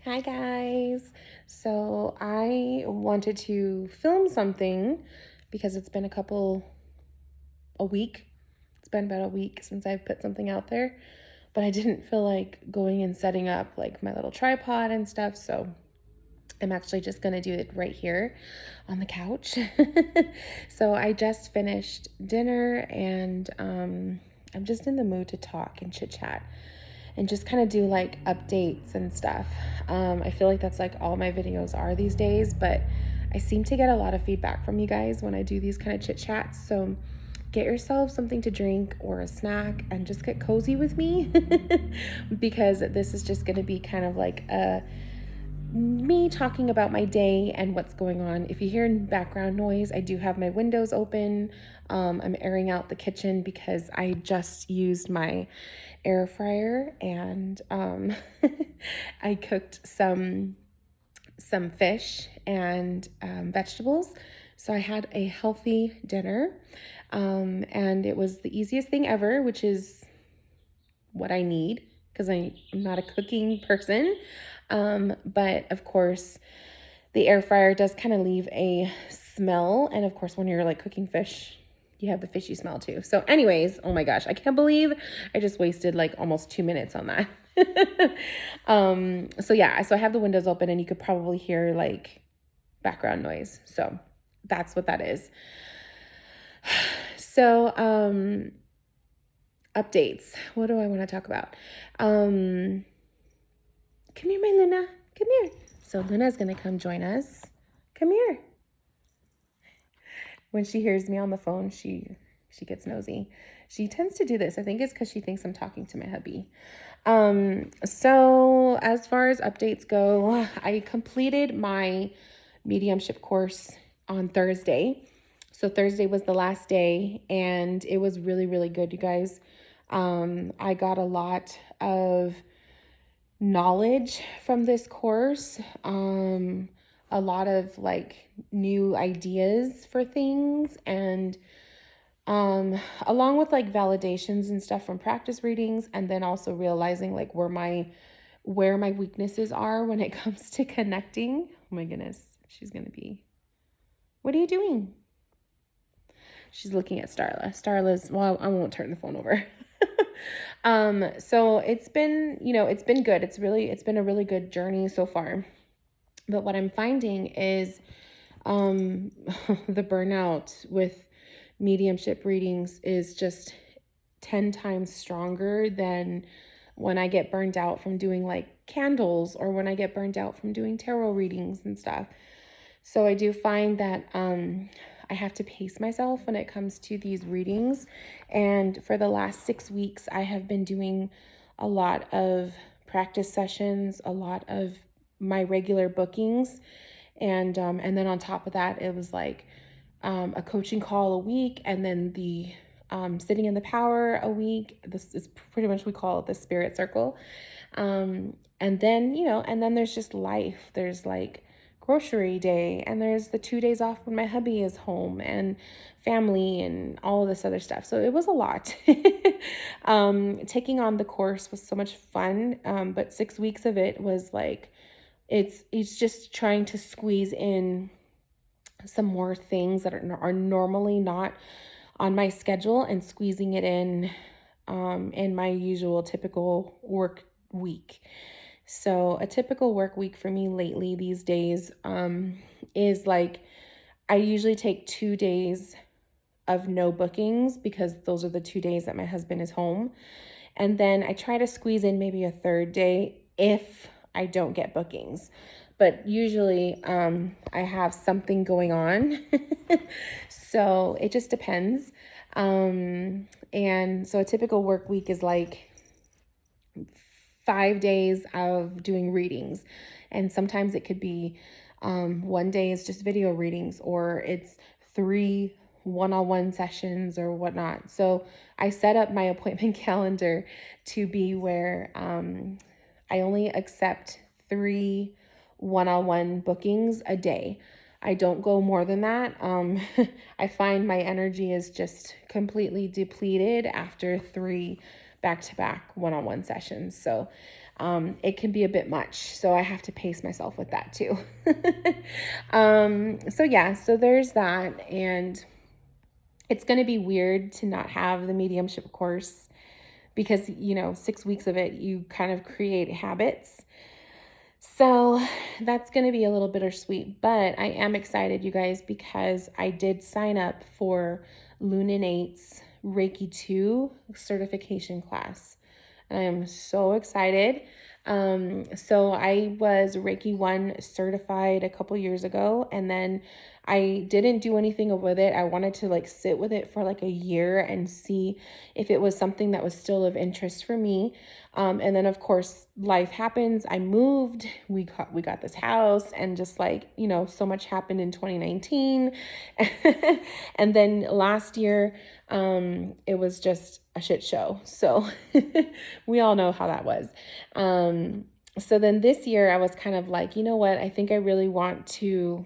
Hi guys. So I wanted to film something because it's been a week. It's been about a week since I've put something out there, but I didn't feel like going and setting up like my little tripod and stuff. So I'm actually just going to do it right here on the couch. So I just finished dinner and I'm just in the mood to talk and chit chat and just kind of do like updates and stuff. I feel like that's like all my videos are these days, but I seem to get a lot of feedback from you guys when I do these kind of chit chats. So get yourself something to drink or a snack and just get cozy with me because this is just going to be kind of like me talking about my day and what's going on. If you hear background noise, I do have my windows open. I'm airing out the kitchen because I just used my air fryer and I cooked some fish and vegetables. So I had a healthy dinner, and it was the easiest thing ever, which is what I need because I'm not a cooking person. But of course, the air fryer does kind of leave a smell. And of course, when you're like cooking fish, you have the fishy smell too. So anyways, oh my gosh, I can't believe I just wasted like almost 2 minutes on that. So yeah, so I have the windows open and you could probably hear like background noise. So that's what that is. So, updates. What do I want to talk about? Come here, my Luna. Come here. So Luna's going to come join us. Come here. When she hears me on the phone, she gets nosy. She tends to do this. I think it's because she thinks I'm talking to my hubby. So as far as updates go, I completed my mediumship course on Thursday. So Thursday was the last day and it was really, really good, you guys. I got a lot of knowledge from this course, a lot of like new ideas for things, and along with like validations and stuff from practice readings, and then also realizing like where my weaknesses are when it comes to connecting. Oh my goodness, she's gonna be, what are you doing? She's looking at Starla's, well, I won't turn the phone over. So it's been, it's been good. It's been a really good journey so far. But what I'm finding is the burnout with mediumship readings is just 10 times stronger than when I get burned out from doing like candles or when I get burned out from doing tarot readings and stuff. So I do find that I have to pace myself when it comes to these readings. And for the last 6 weeks, I have been doing a lot of practice sessions, a lot of my regular bookings. And then on top of that, it was like a coaching call a week, and then the sitting in the power a week. This is pretty much, we call it the spirit circle. And then, and then there's just life. There's like grocery day, and there's the 2 days off when my hubby is home, and family and all of this other stuff. So it was a lot. Taking on the course was so much fun. But 6 weeks of it was like, it's just trying to squeeze in some more things that are normally not on my schedule and squeezing it in my usual typical work week. So a typical work week for me lately these days is like, I usually take 2 days of no bookings because those are the 2 days that my husband is home. And then I try to squeeze in maybe a third day if I don't get bookings. But usually I have something going on. So it just depends. And so a typical work week is like 5 days of doing readings. And sometimes it could be 1 day is just video readings, or it's 3 one-on-one sessions or whatnot. So I set up my appointment calendar to be where I only accept 3 one-on-one bookings a day. I don't go more than that. I find my energy is just completely depleted after 3 back-to-back one-on-one sessions. So it can be a bit much. So I have to pace myself with that too. So yeah, so there's that. And it's going to be weird to not have the mediumship course because, 6 weeks of it, you kind of create habits. So that's going to be a little bittersweet, but I am excited, you guys, because I did sign up for Luninate's Reiki 2 certification class. And I am so excited. So I was Reiki 1 certified a couple years ago, and then I didn't do anything with it. I wanted to sit with it for a year and see if it was something that was still of interest for me. And then of course life happens. I moved, we got this house, and just so much happened in 2019. And then last year, it was just a shit show. So we all know how that was. So then this year I was kind of like, you know what? I think I really want to,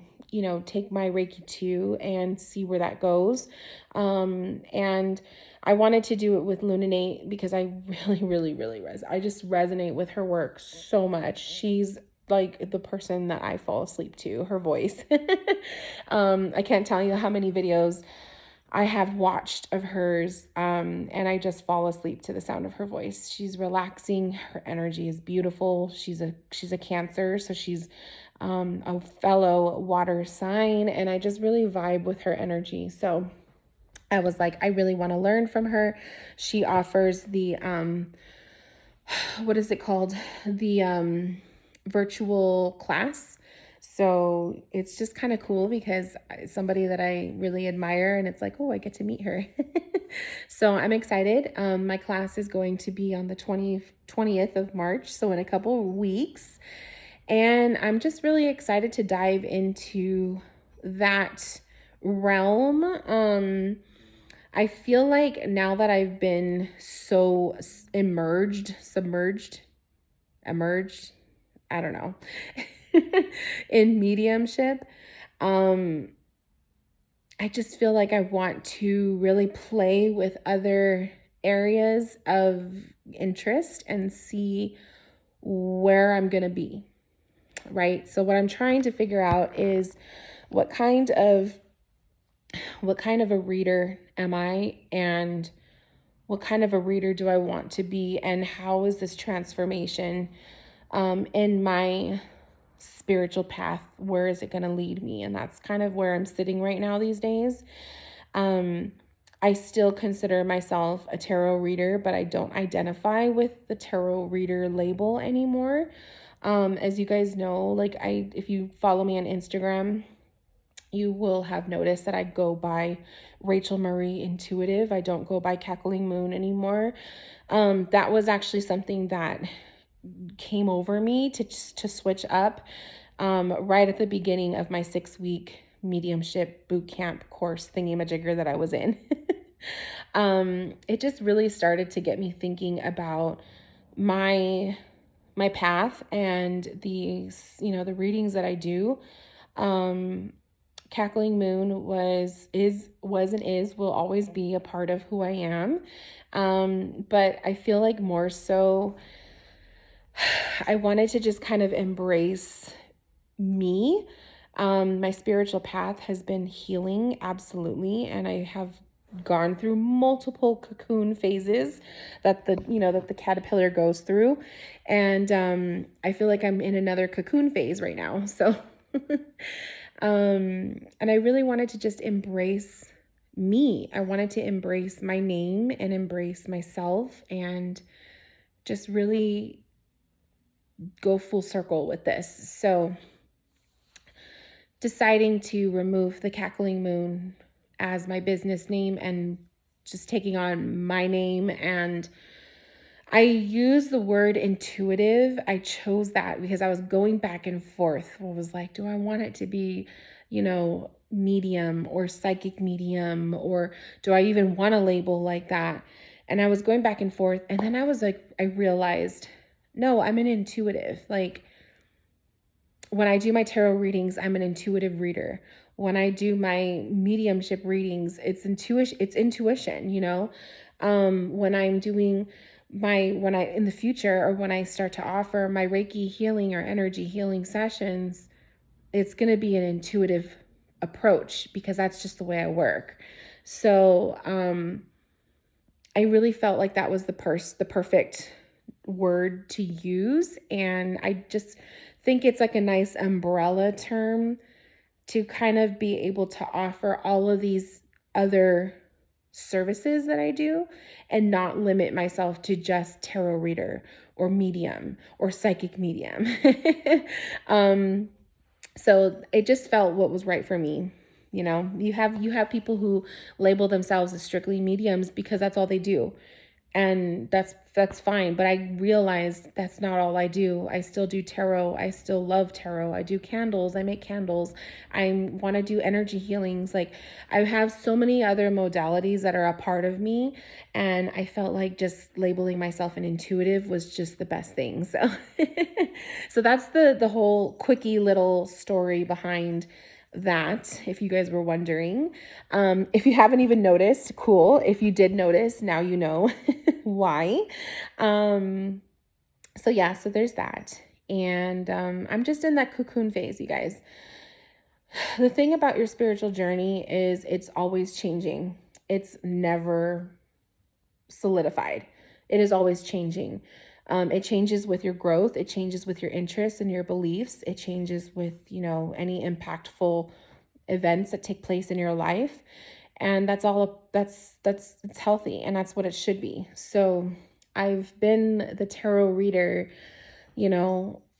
take my Reiki 2 and see where that goes. And I wanted to do it with Luninate because I really I just resonate with her work so much. She's like the person that I fall asleep to, her voice. I can't tell you how many videos I have watched of hers, and I just fall asleep to the sound of her voice. She's relaxing. Her energy is beautiful. She's a Cancer, so she's a fellow water sign, and I just really vibe with her energy. So I was like, I really want to learn from her. She offers the what is it called? The virtual class. So it's just kind of cool because it's somebody that I really admire, and it's like, oh, I get to meet her. So I'm excited. My class is going to be on the 20th of March, so in a couple of weeks. And I'm just really excited to dive into that realm. I feel like now that I've been so submerged, emerged, I don't know, in mediumship, I just feel like I want to really play with other areas of interest and see where I'm going to be, right? So what I'm trying to figure out is what kind of a reader am I, and what kind of a reader do I want to be, and how is this transformation in my spiritual path, where is it going to lead me? And that's kind of where I'm sitting right now these days. I still consider myself a tarot reader, but I don't identify with the tarot reader label anymore. As you guys know, if you follow me on Instagram, you will have noticed that I go by Rachel Marie Intuitive. I don't go by Cackling Moon anymore. That was actually something that came over me to switch up right at the beginning of my 6-week mediumship boot camp course thingy-majigger that I was in. It just really started to get me thinking about my path and the readings that I do. Cackling Moon will always be a part of who I am. But I feel like more so I wanted to just kind of embrace me. My spiritual path has been healing, absolutely. And I have gone through multiple cocoon phases that the caterpillar goes through. And I feel like I'm in another cocoon phase right now. So, and I really wanted to just embrace me. I wanted to embrace my name and embrace myself and just really go full circle with this. So deciding to remove the Cackling Moon as my business name and just taking on my name. And I use the word intuitive. I chose that because I was going back and forth. I was like, do I want it to be, medium or psychic medium, or do I even want a label like that? And I was going back and forth. And then I realized, no, I'm an intuitive. When I do my tarot readings, I'm an intuitive reader. When I do my mediumship readings, it's intuition, When I'm doing when I, in the future, or when I start to offer my Reiki healing or energy healing sessions, it's going to be an intuitive approach because that's just the way I work. So, I really felt like that was the perfect word to use. And I just think it's like a nice umbrella term to kind of be able to offer all of these other services that I do and not limit myself to just tarot reader or medium or psychic medium. um, so it just felt what was right for me. You know, you have people who label themselves as strictly mediums because that's all they do, and that's fine. But I realized that's not all I do. I still do tarot. I still love tarot. I do candles. I make candles. I want to do energy healings. Like, I have so many other modalities that are a part of me, and I felt like just labeling myself an intuitive was just the best thing. So so that's the whole quickie little story behind that, if you guys were wondering. If you haven't even noticed, cool. If you did notice, now you know why. So yeah, so there's that. And I'm just in that cocoon phase, you guys. The thing about your spiritual journey is it's always changing. It's never solidified. It is always changing. It changes with your growth. It changes with your interests and your beliefs. It changes with, any impactful events that take place in your life. And that's it's healthy, and that's what it should be. So I've been the tarot reader,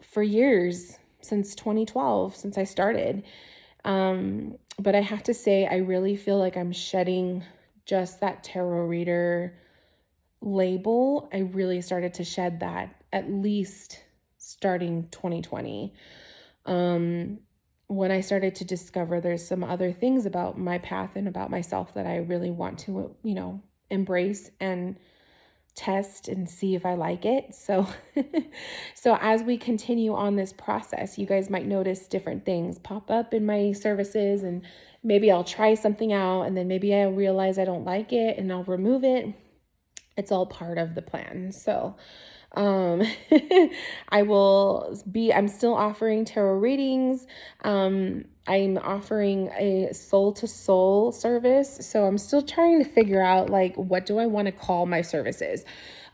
for years, since 2012, since I started. But I have to say, I really feel like I'm shedding just that tarot reader label. I really started to shed that at least starting 2020. When I started to discover there's some other things about my path and about myself that I really want to, embrace and test and see if I like it. So so as we continue on this process, you guys might notice different things pop up in my services, and maybe I'll try something out, and then maybe I'll realize I don't like it and I'll remove it. It's all part of the plan. So um I'm still offering tarot readings. I'm offering a soul to soul service. So I'm still trying to figure out, like, what do I want to call my services?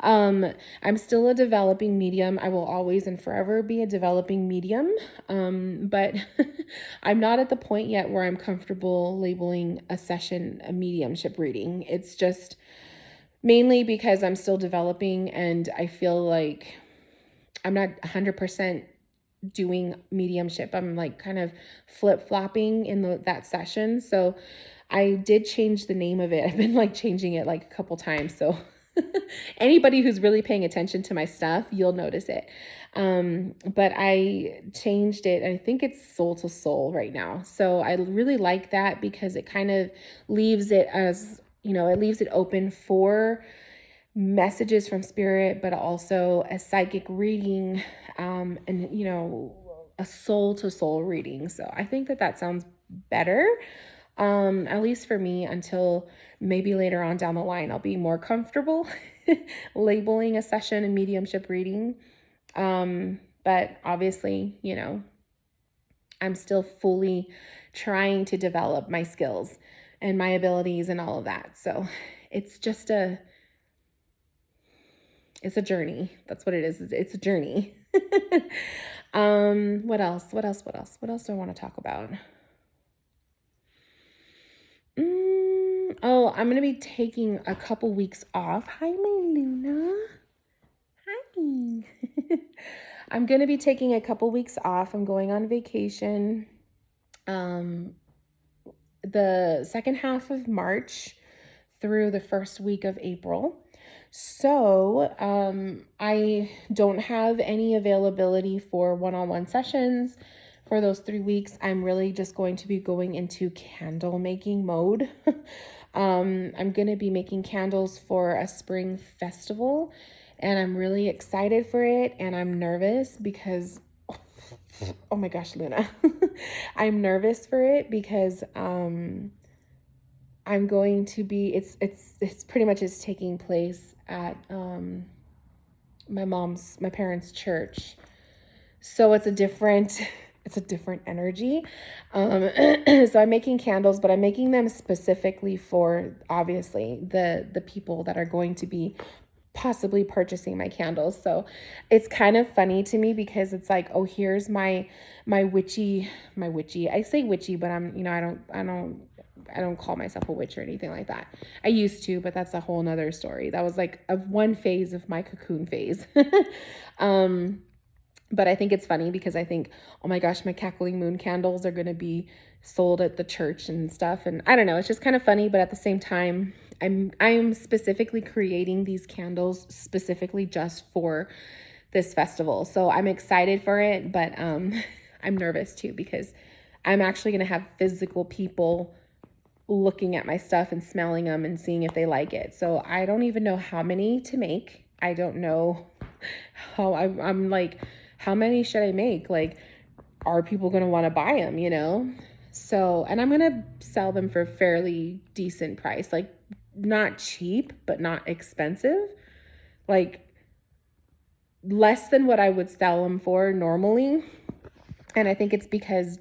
I'm still a developing medium. I will always and forever be a developing medium. But I'm not at the point yet where I'm comfortable labeling a session a mediumship reading. It's just mainly because I'm still developing, and I feel like I'm not 100% doing mediumship. I'm like kind of flip-flopping in that session. So I did change the name of it. I've been like changing it like a couple times. So anybody who's really paying attention to my stuff, you'll notice it. But I changed it. I think it's soul to soul right now. So I really like that because it kind of leaves it as, it leaves it open for messages from spirit, but also a psychic reading, and, a soul to soul reading. So I think that sounds better, at least for me, until maybe later on down the line, I'll be more comfortable labeling a session a mediumship reading. But obviously, I'm still fully trying to develop my skills and my abilities and all of that. So it's just it's a journey. That's what it is. It's a journey. What else? What else do I want to talk about? Oh, I'm going to be taking a couple weeks off. Hi, my Luna. Hi. I'm going to be taking a couple weeks off. I'm going on vacation. The second half of March through the first week of April. So I don't have any availability for one-on-one sessions for those 3 weeks. I'm really just going to be going into candle making mode. I'm going to be making candles for a spring festival, and I'm really excited for it, and I'm nervous because oh my gosh, Luna. I'm nervous for it because I'm going to be, it's pretty much is taking place at my parents' church. So it's a different energy. So I'm making candles, but I'm making them specifically for obviously the people that are going to be possibly purchasing my candles. So it's kind of funny to me because it's like, oh, here's my witchy. I say witchy, but I'm, I don't call myself a witch or anything like that. I used to, but that's a whole nother story. That was like one phase of my cocoon phase. But I think it's funny because I think, oh my gosh, my cackling moon candles are going to be sold at the church and stuff. And I don't know, it's just kind of funny. But at the same time, I'm specifically creating these candles specifically just for this festival. So I'm excited for it, but I'm nervous too because I'm actually going to have physical people looking at my stuff and smelling them and seeing if they like it. So I don't even know how many to make. I don't know how I'm like, how many should I make? Like, are people going to want to buy them, So, and I'm going to sell them for a fairly decent price, like not cheap, but not expensive, like less than what I would sell them for normally. And I think it's because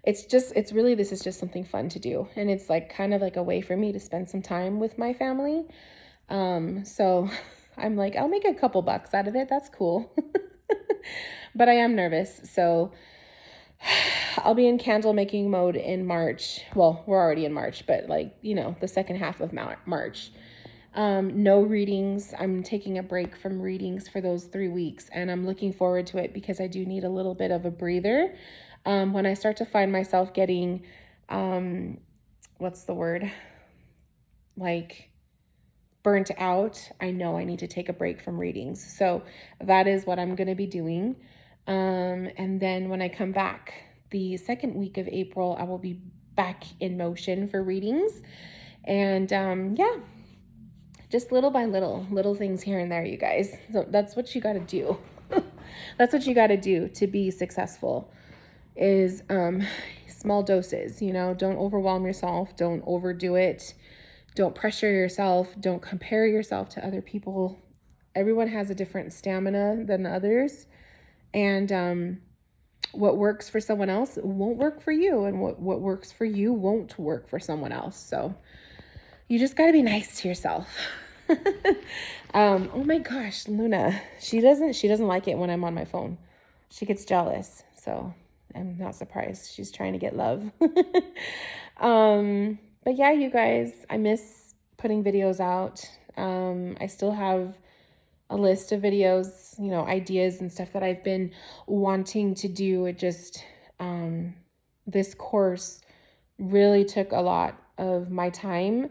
it's really, this is just something fun to do. And it's like kind of like a way for me to spend some time with my family. So I'm like, I'll make a couple bucks out of it. That's cool. But I am nervous. So I'll be in candle making mode in March. Well, we're already in March, but like, the second half of March. No readings. I'm taking a break from readings for those 3 weeks, and I'm looking forward to it because I do need a little bit of a breather. When I start to find myself getting, what's the word? Like burnt out, I know I need to take a break from readings. So that is what I'm going to be doing. And then when I come back, the second week of April, I will be back in motion for readings. And just little by little things here and there, you guys. So that's what you got to do. That's what you got to do to be successful is small doses, don't overwhelm yourself. Don't overdo it. Don't pressure yourself. Don't compare yourself to other people. Everyone has a different stamina than others. And what works for someone else won't work for you. And what works for you won't work for someone else. So you just got to be nice to yourself. Oh my gosh, Luna, she doesn't like it when I'm on my phone. She gets jealous. So I'm not surprised. She's trying to get love. But yeah, you guys, I miss putting videos out. I still have a list of videos, ideas and stuff that I've been wanting to do. It just, this course really took a lot of my time.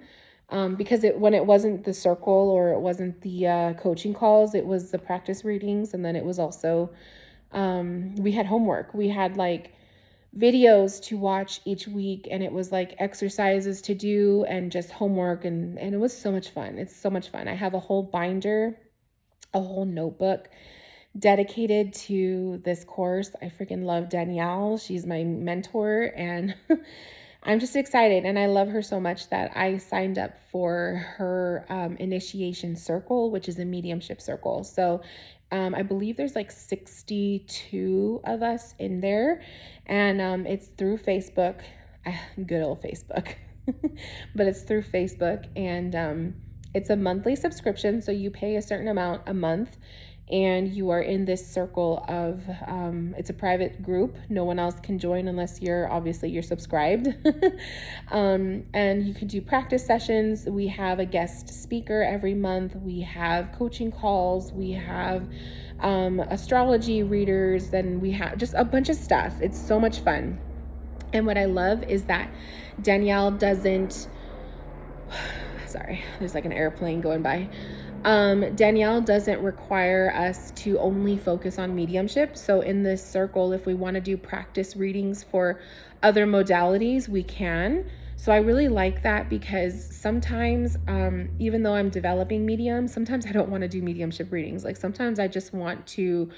Because when it wasn't the circle or it wasn't the coaching calls, it was the practice readings. And then it was also, we had homework. We had like videos to watch each week, and it was like exercises to do and just homework. And it was so much fun. It's so much fun. I have a whole binder, a whole notebook dedicated to this course. I freaking love Danielle. She's my mentor, and I'm just excited, and I love her so much that I signed up for her initiation circle, which is a mediumship circle. So I believe there's like 62 of us in there, and it's through Facebook, good old Facebook, but it's through Facebook, and it's a monthly subscription. So you pay a certain amount a month, and you are in this circle of, it's a private group. No one else can join unless you're subscribed. And you can do practice sessions. We have a guest speaker every month. We have coaching calls. We have astrology readers. Then we have just a bunch of stuff. It's so much fun. And what I love is that Danielle doesn't, sorry, there's like an airplane going by. Danielle doesn't require us to only focus on mediumship. So in this circle, if we want to do practice readings for other modalities, we can. So I really like that because sometimes, even though I'm developing medium, sometimes I don't want to do mediumship readings. Like sometimes I just want to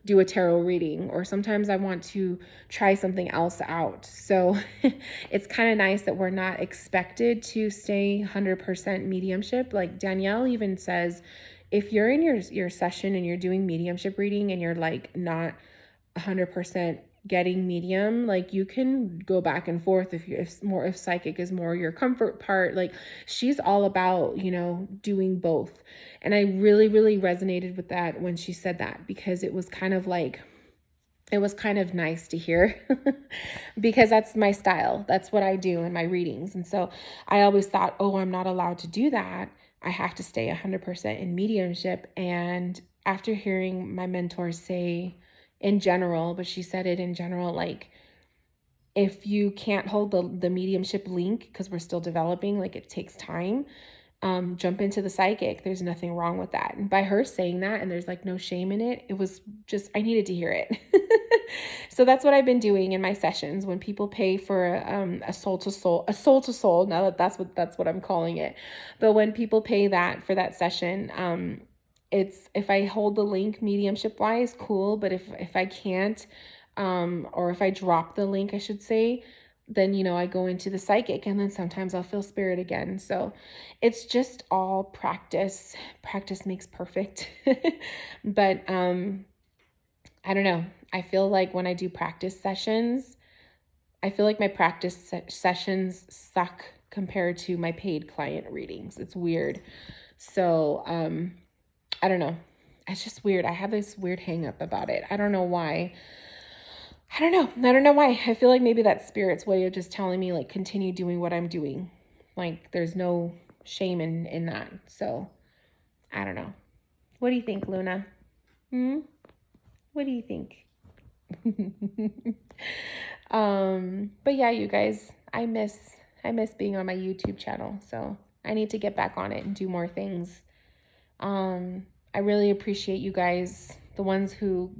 do a tarot reading, or sometimes I want to try something else out. So it's kind of nice that we're not expected to stay 100% mediumship. Like Danielle even says, if you're in your session and you're doing mediumship reading and you're like not 100% getting medium, like you can go back and forth if psychic is more your comfort part. Like she's all about, you know, doing both. And I really, really resonated with that when she said that, because it was kind of like, it was kind of nice to hear because that's my style. That's what I do in my readings. And so I always thought, oh, I'm not allowed to do that. I have to stay 100% in mediumship. And after hearing my mentors say in general, but she said it in general, like if you can't hold the mediumship link because we're still developing, like it takes time, jump into the psychic. There's nothing wrong with that. And by her saying that, and there's like no shame in it, it was just, I needed to hear it. So that's what I've been doing in my sessions when people pay for a soul to soul. Now that's what I'm calling it. But when people pay that for that session, it's, if I hold the link mediumship wise, cool. But if I can't, or if I drop the link, I should say, then, you know, I go into the psychic, and then sometimes I'll feel spirit again. So it's just all practice. Practice makes perfect. But I don't know. I feel like when I do practice sessions, I feel like my practice sessions suck compared to my paid client readings. It's weird. So I don't know. It's just weird. I have this weird hang up about it. I don't know why. I don't know why. I feel like maybe that's spirit's way of just telling me, like, continue doing what I'm doing. Like, there's no shame in that. So, I don't know. What do you think, Luna? What do you think? But yeah, you guys, I miss being on my YouTube channel. So, I need to get back on it and do more things. I really appreciate you guys, the ones who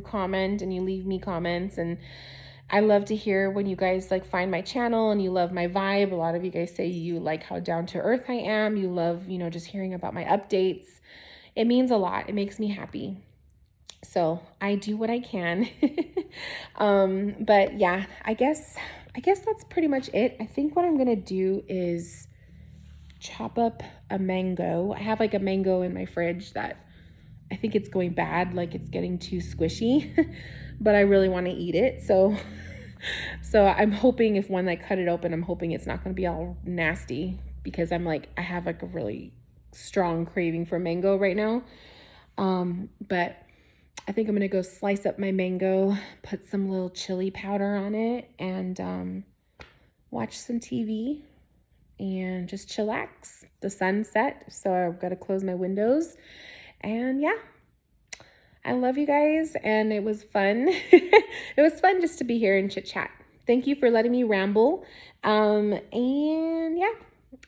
comment and you leave me comments, and I love to hear when you guys like find my channel and you love my vibe. A lot of you guys say you like how down to earth I am. You love, you know, just hearing about my updates. It means a lot. It makes me happy. So I do what I can. But yeah, I guess that's pretty much it. I think what I'm going to do is chop up a mango. I have like a mango in my fridge that I think it's going bad, like it's getting too squishy, but I really want to eat it. So I'm hoping if when I cut it open, I'm hoping it's not going to be all nasty, because I'm like, I have like a really strong craving for mango right now. But I think I'm going to go slice up my mango, put some little chili powder on it, and watch some TV and just chillax. The sun's set, so I've got to close my windows. And yeah, I love you guys, and it was fun. It was fun just to be here and chit-chat. Thank you for letting me ramble. And yeah,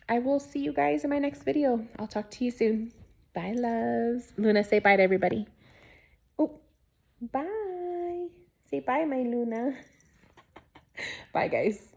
I will see you guys in my next video. I'll talk to you soon. Bye, loves. Luna, say bye to everybody. Oh, bye. Say bye, my Luna. Bye, guys.